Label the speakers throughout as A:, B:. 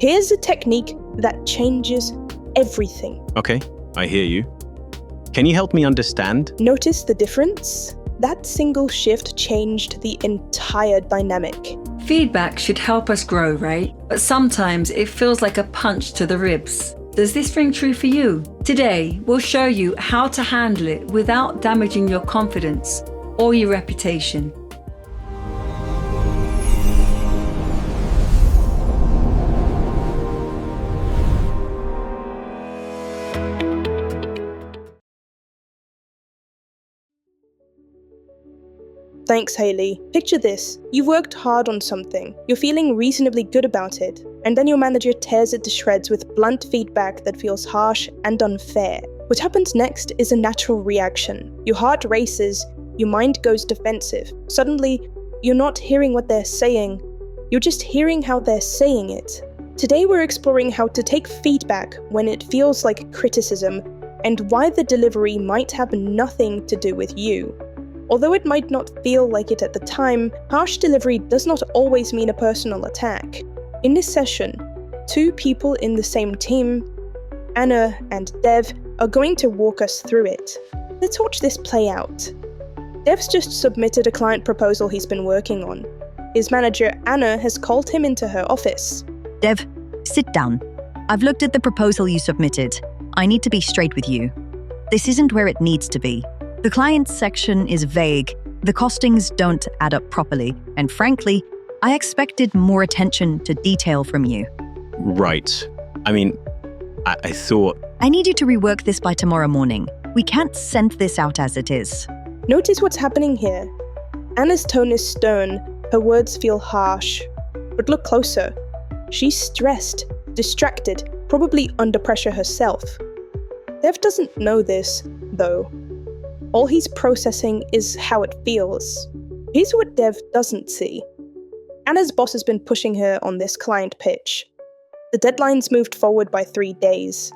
A: Here's a technique that changes everything.
B: Okay, I hear you. Can you help me understand?
A: Notice the difference? That single shift changed the entire dynamic.
C: Feedback should help us grow, right? But sometimes it feels like a punch to the ribs. Does this ring true for you? Today, we'll show you how to handle it without damaging your confidence or your reputation.
A: Thanks, Hayley. Picture this. You've worked hard on something. You're feeling reasonably good about it. And then your manager tears it to shreds with blunt feedback that feels harsh and unfair. What happens next is a natural reaction. Your heart races, your mind goes defensive. Suddenly, you're not hearing what they're saying. You're just hearing how they're saying it. Today we're exploring how to take feedback when it feels like criticism and why the delivery might have nothing to do with you. Although it might not feel like it at the time, harsh delivery does not always mean a personal attack. In this session, two people in the same team, Anna and Dev, are going to walk us through it. Let's watch this play out. Dev's just submitted a client proposal he's been working on. His manager, Anna, has called him into her office.
D: Dev, sit down. I've looked at the proposal you submitted. I need to be straight with you. This isn't where it needs to be. The client's section is vague, the costings don't add up properly, and frankly, I expected more attention to detail from you.
B: Right. I thought...
D: I need you to rework this by tomorrow morning. We can't send this out as it is.
A: Notice what's happening here. Anna's tone is stern, her words feel harsh. But look closer. She's stressed, distracted, probably under pressure herself. Dev doesn't know this, though. All he's processing is how it feels. Here's what Dev doesn't see. Anna's boss has been pushing her on this client pitch. The deadline's moved forward by 3 days.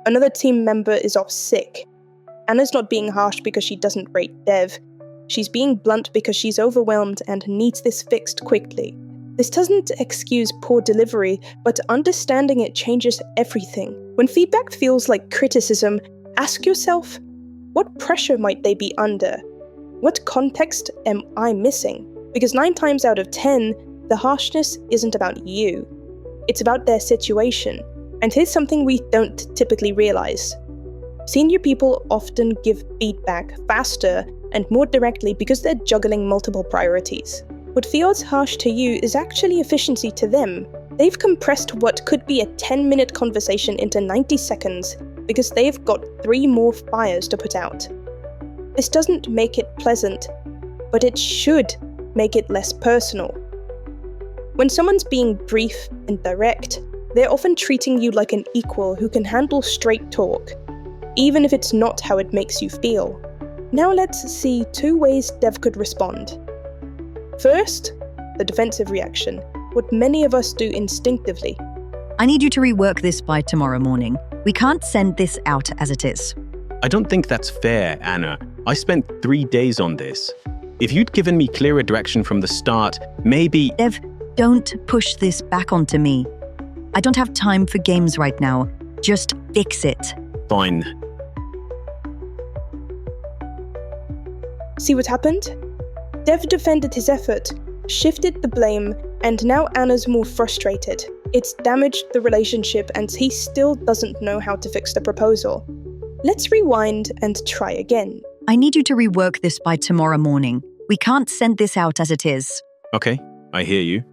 A: Another team member is off sick. Anna's not being harsh because she doesn't rate Dev. She's being blunt because she's overwhelmed and needs this fixed quickly. This doesn't excuse poor delivery, but understanding it changes everything. When feedback feels like criticism, ask yourself, what pressure might they be under? What context am I missing? Because 9 times out of 10, the harshness isn't about you. It's about their situation. And here's something we don't typically realize. Senior people often give feedback faster and more directly because they're juggling multiple priorities. What feels harsh to you is actually efficiency to them. They've compressed what could be a 10-minute conversation into 90 seconds because they've got 3 more fires to put out. This doesn't make it pleasant, but it should make it less personal. When someone's being brief and direct, they're often treating you like an equal who can handle straight talk, even if it's not how it makes you feel. Now let's see 2 ways Dev could respond. First, the defensive reaction, what many of us do instinctively.
D: I need you to rework this by tomorrow morning. We can't send this out as it is.
B: I don't think that's fair, Anna. I spent 3 days on this. If you'd given me clearer direction from the start, maybe...
D: Dev, don't push this back onto me. I don't have time for games right now. Just fix it.
B: Fine.
A: See what happened? Dev defended his effort, shifted the blame, and now Anna's more frustrated. It's damaged the relationship and he still doesn't know how to fix the proposal. Let's rewind and try again.
D: I need you to rework this by tomorrow morning. We can't send this out as it is.
B: Okay, I hear you.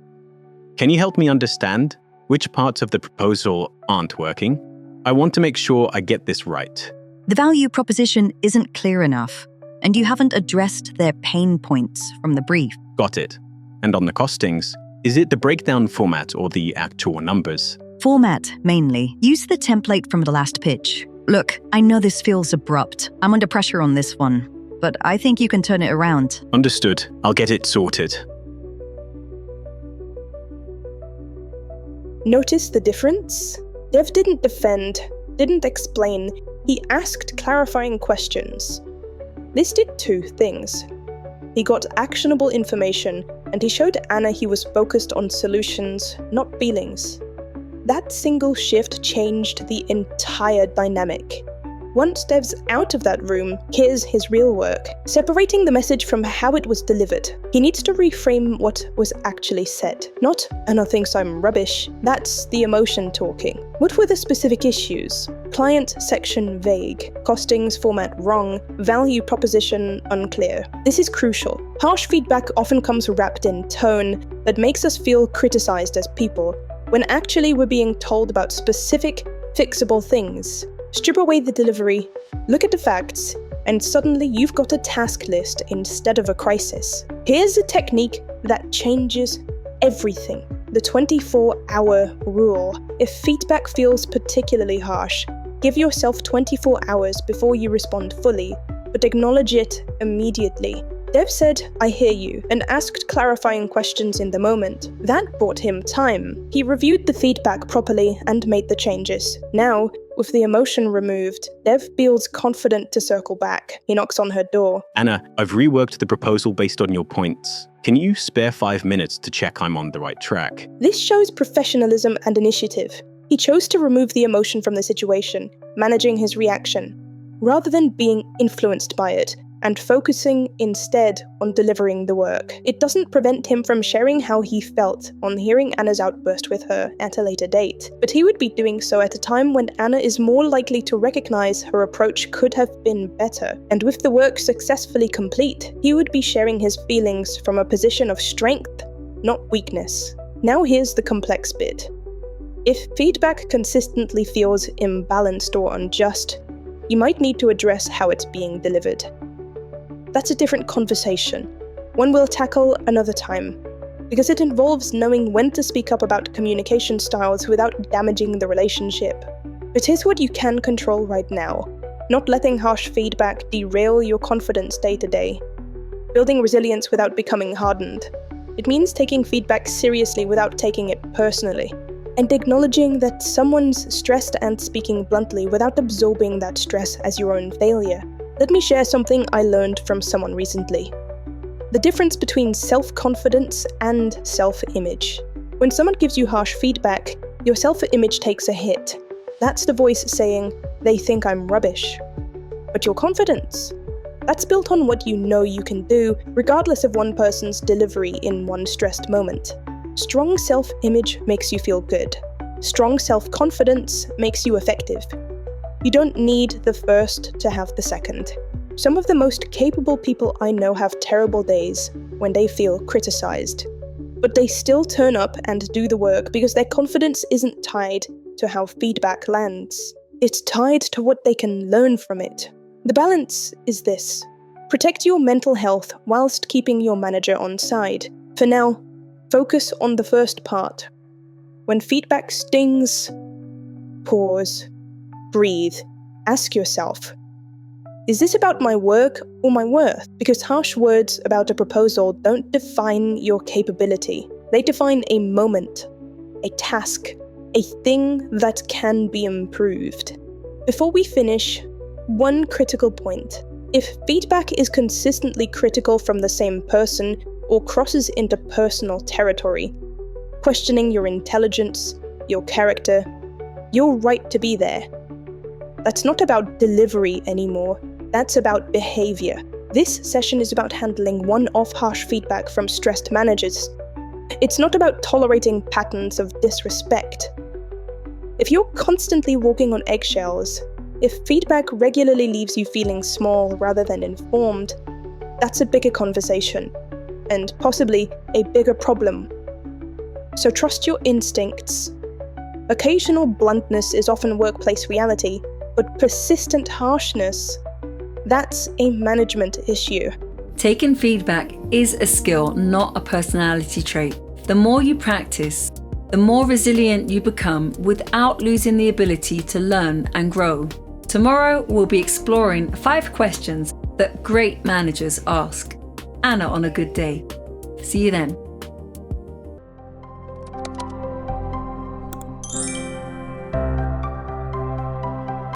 B: Can you help me understand which parts of the proposal aren't working? I want to make sure I get this right.
D: The value proposition isn't clear enough, and you haven't addressed their pain points from the brief.
B: Got it. And on the costings, is it the breakdown format or the actual numbers?
D: Format, mainly. Use the template from the last pitch. Look, I know this feels abrupt. I'm under pressure on this one, but I think you can turn it around.
B: Understood. I'll get it sorted.
A: Notice the difference? Dev didn't defend, didn't explain, he asked clarifying questions. This did 2 things. He got actionable information, and he showed Anna he was focused on solutions, not feelings. That single shift changed the entire dynamic. Once Dev's out of that room, here's his real work, separating the message from how it was delivered. He needs to reframe what was actually said. Not, Anna thinks I'm rubbish, that's the emotion talking. What were the specific issues? Client section vague, costings format wrong, value proposition unclear. This is crucial. Harsh feedback often comes wrapped in tone that makes us feel criticized as people, when actually we're being told about specific, fixable things. Strip away the delivery, look at the facts, and suddenly you've got a task list instead of a crisis. Here's a technique that changes everything. The 24-hour rule. If feedback feels particularly harsh, give yourself 24 hours before you respond fully, but acknowledge it immediately. Dev said, "I hear you," and asked clarifying questions in the moment. That bought him time. He reviewed the feedback properly and made the changes. Now, with the emotion removed, Dev feels confident to circle back. He knocks on her door.
B: Anna, I've reworked the proposal based on your points. Can you spare 5 minutes to check I'm on the right track?
A: This shows professionalism and initiative. He chose to remove the emotion from the situation, managing his reaction, rather than being influenced by it, and focusing instead on delivering the work. It doesn't prevent him from sharing how he felt on hearing Anna's outburst with her at a later date, but he would be doing so at a time when Anna is more likely to recognize her approach could have been better. And with the work successfully complete, he would be sharing his feelings from a position of strength, not weakness. Now here's the complex bit. If feedback consistently feels imbalanced or unjust, you might need to address how it's being delivered. That's a different conversation, one we'll tackle another time, because it involves knowing when to speak up about communication styles without damaging the relationship. But here's what you can control right now: not letting harsh feedback derail your confidence day to day. Building resilience without becoming hardened. It means taking feedback seriously without taking it personally, and acknowledging that someone's stressed and speaking bluntly without absorbing that stress as your own failure. Let me share something I learned from someone recently. The difference between self-confidence and self-image. When someone gives you harsh feedback, your self-image takes a hit. That's the voice saying, "They think I'm rubbish." But your confidence? That's built on what you know you can do, regardless of one person's delivery in one stressed moment. Strong self-image makes you feel good. Strong self-confidence makes you effective. You don't need the first to have the second. Some of the most capable people I know have terrible days when they feel criticized. But they still turn up and do the work because their confidence isn't tied to how feedback lands. It's tied to what they can learn from it. The balance is this: protect your mental health whilst keeping your manager on side. For now, focus on the first part. When feedback stings, pause. Breathe. Ask yourself, is this about my work or my worth? Because harsh words about a proposal don't define your capability. They define a moment, a task, a thing that can be improved. Before we finish, one critical point. If feedback is consistently critical from the same person or crosses into personal territory, questioning your intelligence, your character, your right to be there. That's not about delivery anymore, that's about behavior. This session is about handling one-off harsh feedback from stressed managers. It's not about tolerating patterns of disrespect. If you're constantly walking on eggshells, if feedback regularly leaves you feeling small rather than informed, that's a bigger conversation, and possibly a bigger problem. So trust your instincts. Occasional bluntness is often workplace reality, but persistent harshness, that's a management issue.
C: Taking feedback is a skill, not a personality trait. The more you practice, the more resilient you become without losing the ability to learn and grow. Tomorrow, we'll be exploring 5 questions that great managers ask. Anna on a good day. See you then.